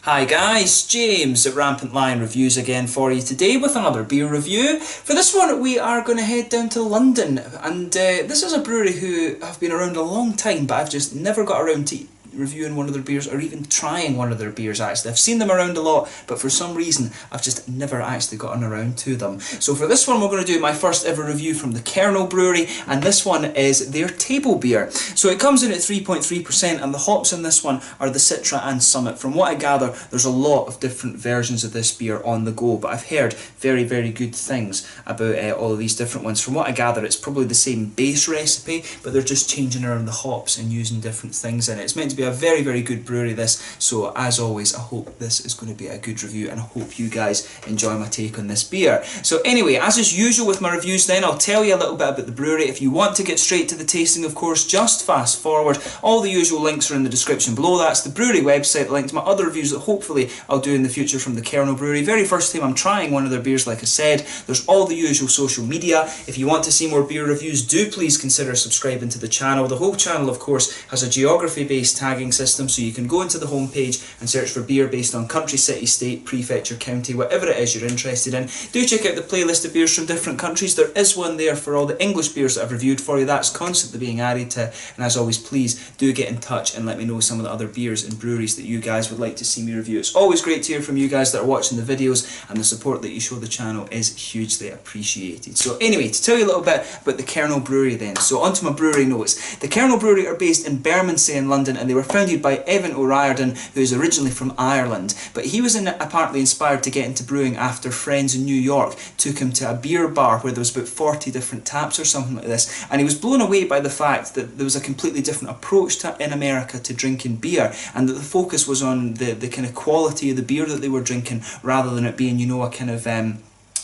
Hi guys, James at RampantLionReviews again for you today with another beer review. For this one we are going to head down to London, and this is a brewery who have been around a long time, but I've just never got around to reviewing one of their beers or even trying one of their beers actually. I've seen them around a lot, but for some reason I've just never actually gotten around to them. So for this one we're going to do my first ever review from the Kernal Brewery, and this one is their table beer. So it comes in at 3.3% and the hops in this one are the Citra and Summit. From what I gather there's a lot of different versions of this beer on the go, but I've heard very good things about all of these different ones. From what I gather it's probably the same base recipe, but they're just changing around the hops and using different things in it. It's meant to be a very good brewery this, so as always I hope this is going to be a good review and I hope you guys enjoy my take on this beer. So anyway, as is usual with my reviews then, I'll tell you a little bit about the brewery. If you want to get straight to the tasting, of course, just fast forward. All the usual links are in the description below. That's the brewery website, the link to my other reviews that hopefully I'll do in the future from the Kernal Brewery. Very first time I'm trying one of their beers, like I said. There's all the usual social media. If you want to see more beer reviews, do please consider subscribing to the channel. The whole channel, of course, has a geography-based tagging system, so you can go into the home page and search for beer based on country, city, state, prefecture, county, whatever it is you're interested in. Do check out the playlist of beers from different countries. There is one there for all the English beers that I've reviewed for you. That's constantly being added to, and as always, please do get in touch and let me know some of the other beers and breweries that you guys would like to see me review. It's always great to hear from you guys that are watching the videos, and the support that you show the channel is hugely appreciated. So anyway, to tell you a little bit about the Kernal Brewery then. So onto my brewery notes. The Kernal Brewery are based in Bermondsey in London, and they were founded by Evan O'Riordan, who is originally from Ireland, but he was apparently inspired to get into brewing after friends in New York took him to a beer bar where there was about 40 different taps or something like this, and he was blown away by the fact that there was a completely different approach in America to drinking beer, and that the focus was on the kind of quality of the beer that they were drinking rather than it being, you know, a kind of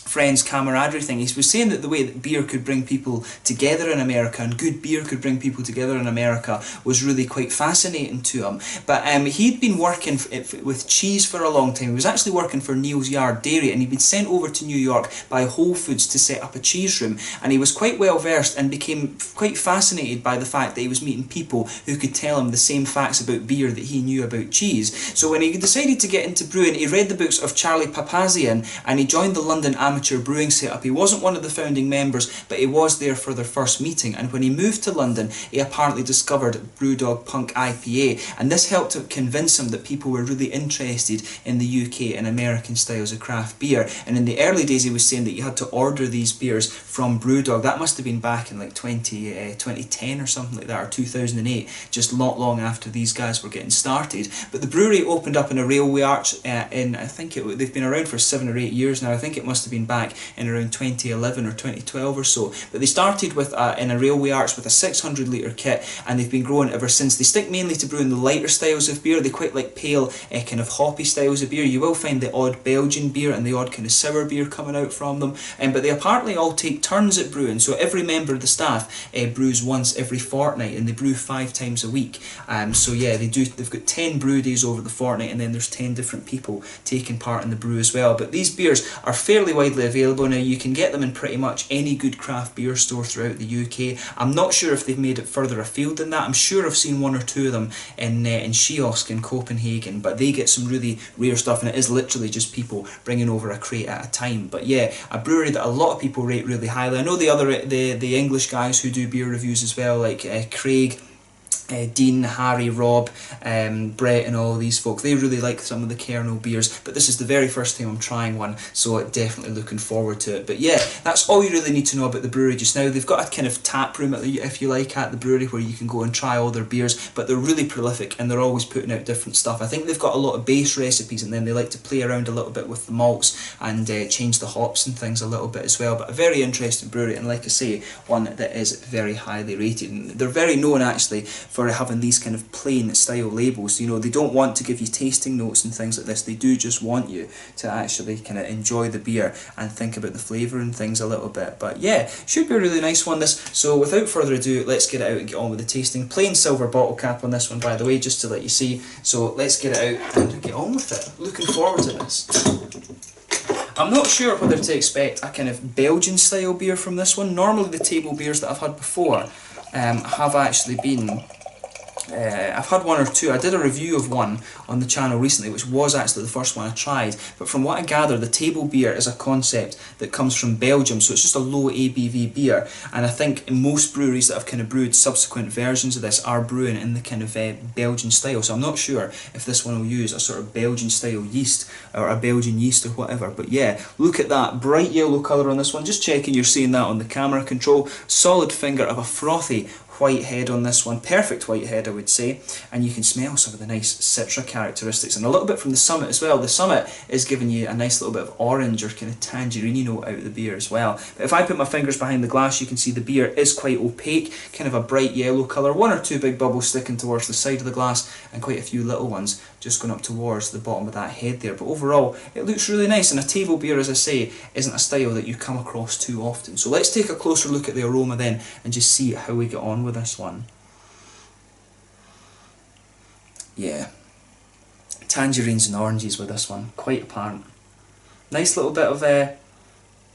friends camaraderie thing. He was saying that the way that beer could bring people together in America, and good beer could bring people together in America, was really quite fascinating to him. But he'd been working with cheese for a long time. He was actually working for Neil's Yard Dairy, and he'd been sent over to New York by Whole Foods to set up a cheese room, and he was quite well versed and became quite fascinated by the fact that he was meeting people who could tell him the same facts about beer that he knew about cheese. So when he decided to get into brewing, he read the books of Charlie Papazian, and he joined the London Amateur Brewing setup. He wasn't one of the founding members, but he was there for their first meeting, and when he moved to London he apparently discovered Brewdog Punk IPA, and this helped to convince him that people were really interested in the UK and American styles of craft beer. And in the early days he was saying that you had to order these beers from Brewdog. That must have been back in like 2010 or something like that, or 2008, just not long after these guys were getting started. But the brewery opened up in a railway arch in, I think they've been around for 7 or 8 years now. I think it must have been back in around 2011 or 2012 or so. But they started with in a railway arch with a 600 litre kit, and they've been growing ever since. They stick mainly to brewing the lighter styles of beer. They quite like pale, kind of hoppy styles of beer. You will find the odd Belgian beer and the odd kind of sour beer coming out from them. But they apparently all take turns at brewing. So every member of the staff brews once every fortnight, and they brew 5 times a week. So yeah, they've got 10 brew days over the fortnight, and then there's 10 different people taking part in the brew as well. But these beers are fairly widely available now. You can get them in pretty much any good craft beer store throughout the UK. I'm not sure if they've made it further afield than that. I'm sure I've seen 1 or 2 of them in Kiosk in Copenhagen, but they get some really rare stuff, and it is literally just people bringing over a crate at a time. But yeah, a brewery that a lot of people rate really highly. I know the English guys who do beer reviews as well, like Craig, Dean, Harry, Rob, Brett and all these folk. They really like some of the Kernal beers, but this is the very first time I'm trying one, so definitely looking forward to it. But yeah, that's all you really need to know about the brewery just now. They've got a kind of tap room, if you like, at the brewery where you can go and try all their beers, but they're really prolific and they're always putting out different stuff. I think they've got a lot of base recipes, and then they like to play around a little bit with the malts and change the hops and things a little bit as well. But a very interesting brewery, and like I say, one that is very highly rated. And they're very known actually for having these kind of plain style labels. You know, they don't want to give you tasting notes and things like this. They do just want you to actually kind of enjoy the beer and think about the flavour and things a little bit. But yeah, should be a really nice one this. So without further ado, let's get it out and get on with the tasting. Plain silver bottle cap on this one, by the way, just to let you see. So let's get it out and get on with it. Looking forward to this. I'm not sure whether to expect a kind of Belgian style beer from this one. Normally the table beers that I've had before have actually been I've had one or two. I did a review of one on the channel recently, which was actually the first one I tried. But from what I gather, the table beer is a concept that comes from Belgium, so it's just a low ABV beer. And I think most breweries that have kind of brewed subsequent versions of this are brewing in the kind of Belgian style. So I'm not sure if this one will use a sort of Belgian style yeast or a Belgian yeast or whatever. But yeah, look at that bright yellow colour on this one. Just checking you're seeing that on the camera control. Solid finger of a frothy white head on this one, perfect white head I would say, and you can smell some of the nice citra characteristics and a little bit from the summit as well. The summit is giving you a nice little bit of orange or kind of tangerine note out of the beer as well. But if I put my fingers behind the glass, you can see the beer is quite opaque, kind of a bright yellow colour, one or two big bubbles sticking towards the side of the glass and quite a few little ones just going up towards the bottom of that head there. But overall it looks really nice, and a table beer, as I say, isn't a style that you come across too often. So let's take a closer look at the aroma then and just see how we get on with this one. Yeah, tangerines and oranges with this one, quite apparent. Nice little bit of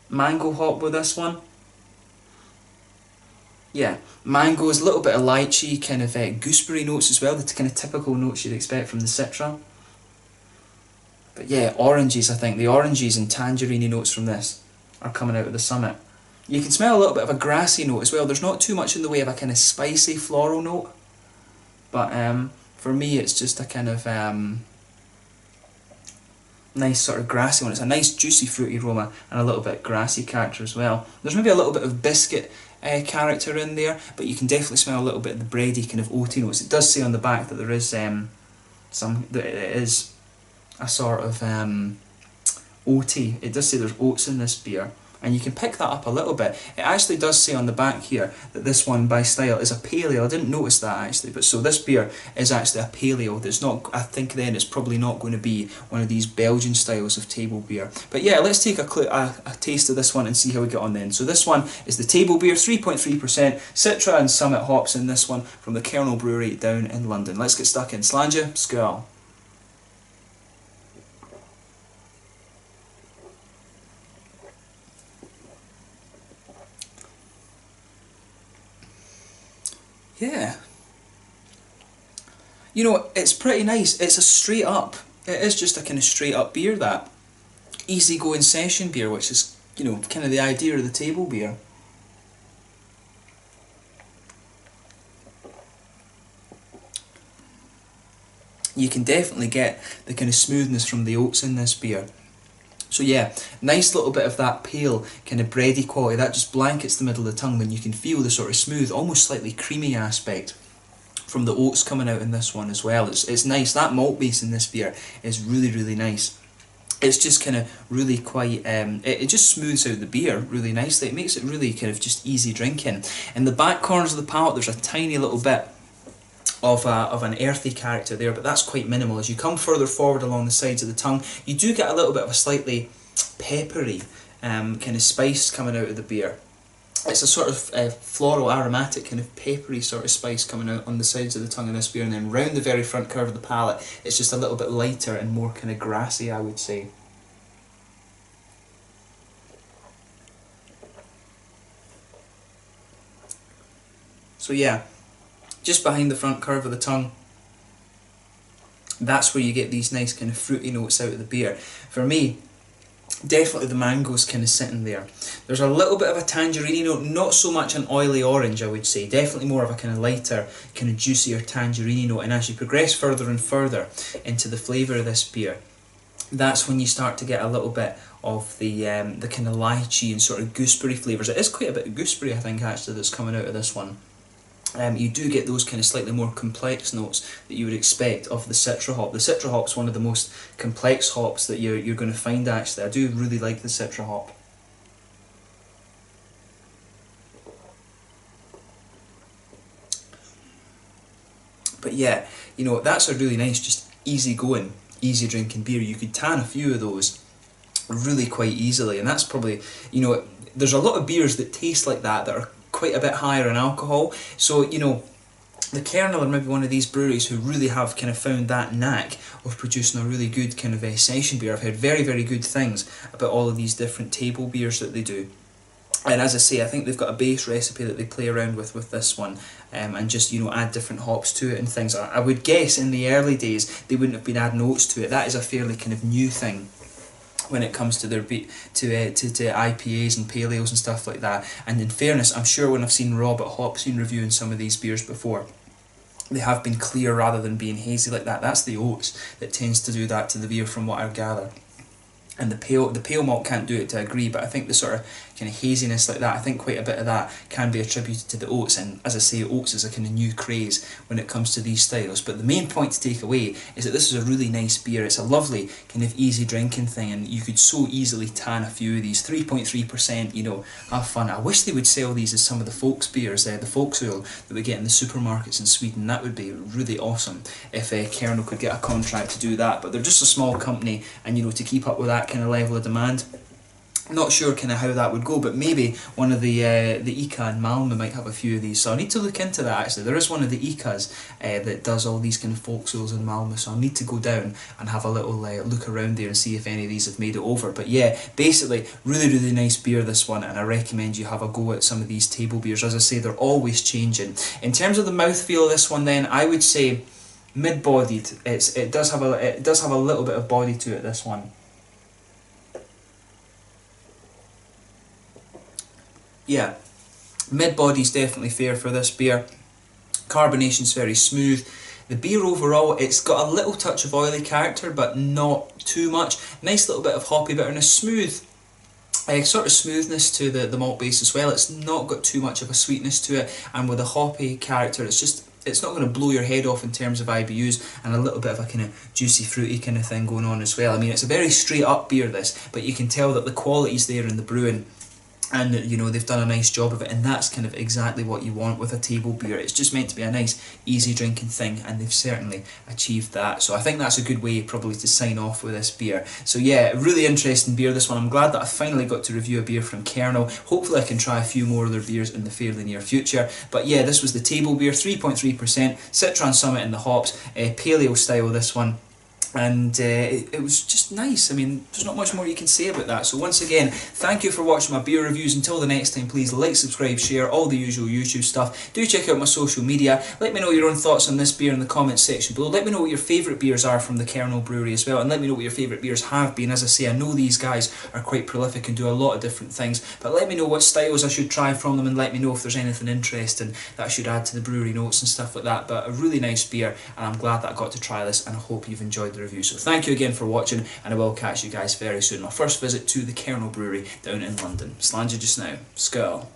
mango hop with this one. Yeah, mangoes, a little bit of lychee, kind of gooseberry notes as well, the kind of typical notes you'd expect from the citra. But yeah, oranges, I think, the oranges and tangerine notes from this are coming out of the summit. You can smell a little bit of a grassy note as well. There's not too much in the way of a kind of spicy floral note, but for me it's just a kind of nice sort of grassy one. It's a nice juicy fruity aroma and a little bit grassy character as well. There's maybe a little bit of biscuit character in there, but you can definitely smell a little bit of the bready kind of oaty notes. It does say on the back that there is it is a sort of oaty. It does say there's oats in this beer, and you can pick that up a little bit. It actually does say on the back here that this one by style is a pale ale. I didn't notice that actually, but so this beer is actually a pale ale. It's not, I think then it's probably not going to be one of these Belgian styles of table beer. But yeah, let's take a taste of this one and see how we get on then. So this one is the table beer, 3.3%, Citra and Summit hops in this one from the Kernel Brewery down in London. Let's get stuck in. Slàinte, skål. Yeah, you know, it's pretty nice. It's a straight up, it is just a kind of straight up beer, that easy going session beer, which is, you know, kind of the idea of the table beer. You can definitely get the kind of smoothness from the oats in this beer. So yeah, nice little bit of that pale kind of bready quality, that just blankets the middle of the tongue, then you can feel the sort of smooth, almost slightly creamy aspect from the oats coming out in this one as well. It's nice, that malt base in this beer is really, really nice. It's just kind of really quite, it just smooths out the beer really nicely. It makes it really kind of just easy drinking. In the back corners of the palate there's a tiny little bit of an earthy character there, but that's quite minimal. As you come further forward along the sides of the tongue, you do get a little bit of a slightly peppery kind of spice coming out of the beer. It's a sort of floral, aromatic, kind of peppery sort of spice coming out on the sides of the tongue in this beer, and then round the very front curve of the palate, it's just a little bit lighter and more kind of grassy, I would say. So yeah, just behind the front curve of the tongue, that's where you get these nice kind of fruity notes out of the beer. For me, definitely the mango's kind of sitting there. There's a little bit of a tangerine note, not so much an oily orange I would say, definitely more of a kind of lighter, kind of juicier tangerine note, and as you progress further and further into the flavour of this beer, that's when you start to get a little bit of the kind of lychee and sort of gooseberry flavours. It is quite a bit of gooseberry I think actually that's coming out of this one. You do get those kind of slightly more complex notes that you would expect of the Citra hop. The Citra hop's one of the most complex hops that you're going to find actually. I do really like the Citra hop. But yeah, you know, that's a really nice, just easy going, easy drinking beer. You could tan a few of those really quite easily, and that's probably, you know, there's a lot of beers that taste like that are quite a bit higher in alcohol. So, you know, the Kernel are maybe one of these breweries who really have kind of found that knack of producing a really good kind of session beer. I've heard very, very good things about all of these different table beers that they do. And as I say, I think they've got a base recipe that they play around with this one, and just, you know, add different hops to it and things. I would guess in the early days they wouldn't have been adding oats to it. That is a fairly kind of new thing when it comes to their IPAs and pale ales and stuff like that. And in fairness, I'm sure when I've seen Rob at Hopscene reviewing some of these beers before, they have been clear rather than being hazy like that. That's the oats that tends to do that to the beer, from what I gather. And the pale malt can't do it to a degree, but I think the sort of kind of haziness like that, I think quite a bit of that can be attributed to the oats. And as I say, oats is a kind of new craze when it comes to these styles. But the main point to take away is that this is a really nice beer. It's a lovely kind of easy drinking thing, and you could so easily tan a few of these. 3.3%, you know, have fun. I wish they would sell these as some of the folks beers, the folks ale that we get in the supermarkets in Sweden. That would be really awesome if Kernel could get a contract to do that. But they're just a small company, and you know, to keep up with that kind of level of demand, not sure kind of how that would go, but maybe one of the ICA in Malmö might have a few of these, so I need to look into that actually. There is one of the ICAs that does all these kind of folk ales in Malmö, so I'll need to go down and have a little look around there and see if any of these have made it over. But yeah, basically really nice beer, this one, and I recommend you have a go at some of these table beers. As I say, they're always changing. In terms of the mouthfeel of this one then, I would say mid-bodied. It does have a little bit of body to it, this one. Yeah, mid-body's definitely fair for this beer. Carbonation's very smooth. The beer overall, it's got a little touch of oily character, but not too much. Nice little bit of hoppy bitterness, smooth. Sort of smoothness to the malt base as well. It's not got too much of a sweetness to it, and with a hoppy character, it's not going to blow your head off in terms of IBUs, and a little bit of a kind of juicy, fruity kind of thing going on as well. I mean, it's a very straight up beer, this, but you can tell that the quality's there in the brewing. And you know, they've done a nice job of it, and that's kind of exactly what you want with a table beer. It's just meant to be a nice, easy drinking thing, and they've certainly achieved that. So I think that's a good way probably to sign off with this beer. So yeah, really interesting beer, this one. I'm glad that I finally got to review a beer from Kernel. Hopefully I can try a few more of their beers in the fairly near future. But yeah, this was the table beer, 3.3%, Citron Summit in the hops, pale ale style, this one. And it was just nice. I mean, there's not much more you can say about that. So once again, thank you for watching my beer reviews. Until the next time, please like, subscribe, share, all the usual YouTube stuff. Do check out my social media. Let me know your own thoughts on this beer in the comments section below. Let me know what your favourite beers are from the Kernal Brewery as well, and let me know what your favourite beers have been. As I say, I know these guys are quite prolific and do a lot of different things, but let me know what styles I should try from them, and let me know if there's anything interesting that I should add to the brewery notes and stuff like that. But a really nice beer, and I'm glad that I got to try this, and I hope you've enjoyed the review. So thank you again for watching, and I will catch you guys very soon. My first visit to the Kernal Brewery down in London. Slàinte just now. Skål.